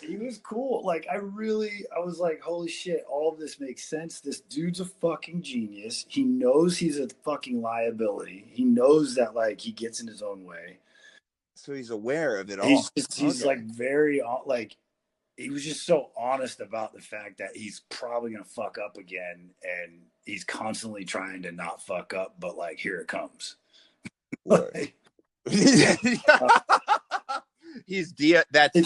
He was cool. Like, I was like, holy shit, all of this makes sense. This dude's a fucking genius. He knows he's a fucking liability. He knows that, like, he gets in his own way. So he's aware of it all. He's like very, like, he was just so honest about the fact that he's probably going to fuck up again. And he's constantly trying to not fuck up, but like, here it comes. Like, that's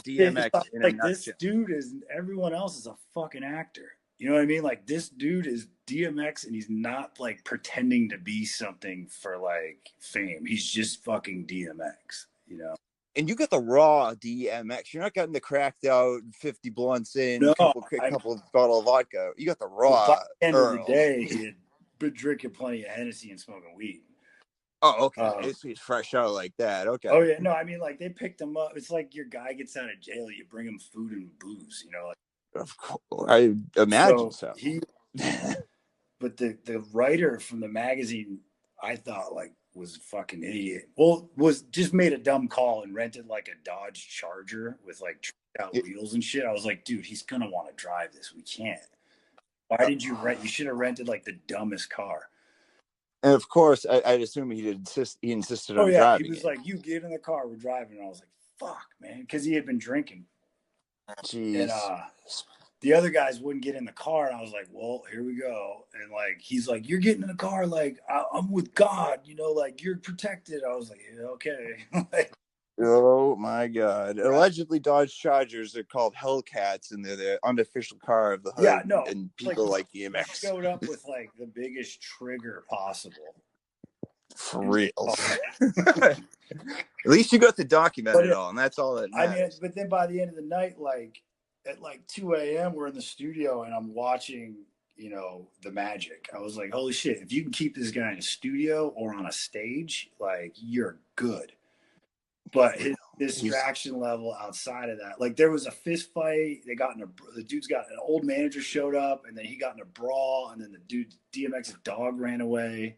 DMX in a nutshell. This dude everyone else is a fucking actor. You know what I mean? Like, this dude is DMX, and he's not like pretending to be something for like fame. He's just fucking DMX, you know? And you got the raw DMX. You're not getting the cracked out 50 blunts in, no, couple of bottle of vodka. You got the raw. By the end of the day, he had been drinking plenty of Hennessy and smoking weed. Oh, okay. He's fresh out like that. Okay. Oh, yeah. No, I mean, like, they picked him up. It's like your guy gets out of jail. You bring him food and booze, you know? Like, of course. I imagine so. But the writer from the magazine, I thought, like, was a fucking idiot. Well, just made a dumb call and rented, like, a Dodge Charger with, like, tricked out wheels and shit. I was like, dude, he's going to want to drive this. We can't. Why did you rent? You should have rented, like, the dumbest car. And of course, I'd assume he insisted on driving. He was like, you get in the car, we're driving. And I was like, fuck, man. Because he had been drinking. Jeez. And the other guys wouldn't get in the car. And I was like, well, here we go. And like, he's like, you're getting in the car. Like, I'm with God, you know, like, you're protected. I was like, yeah, okay. Oh my God. Allegedly, Dodge Chargers are called Hellcats, and they're the unofficial car of the hood. Yeah, no. And people like DMX showed up with like the biggest trigger possible. For real. At least you got to document it all, and that's all that matters. I mean, but then by the end of the night, like at like 2 a.m., we're in the studio and I'm watching, you know, the magic. I was like, holy shit, if you can keep this guy in a studio or on a stage, like, you're good. But his distraction level outside of that, like, there was a fist fight. The dude's got an old manager showed up, and then he got in a brawl, and then the dude DMX's dog ran away.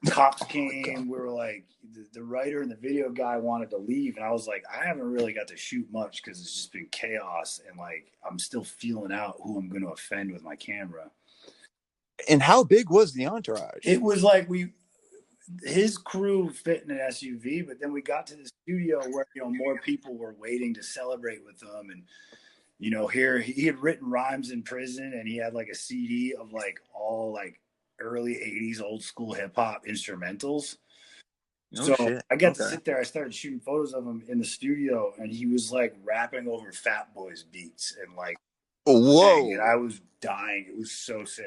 Cops came. We were like, the writer and the video guy wanted to leave, and I was like, I haven't really got to shoot much because it's just been chaos, and like, I'm still feeling out who I'm going to offend with my camera. And how big was the entourage? It was like his crew fit in an SUV, but then we got to the studio where, you know, more people were waiting to celebrate with him. And, you know, here he had written rhymes in prison, and he had like a CD of like all like early 80s old school hip hop instrumentals. I got to sit there. I started shooting photos of him in the studio, and he was like rapping over Fat Boy's beats and like, whoa. And I was dying. It was so sick.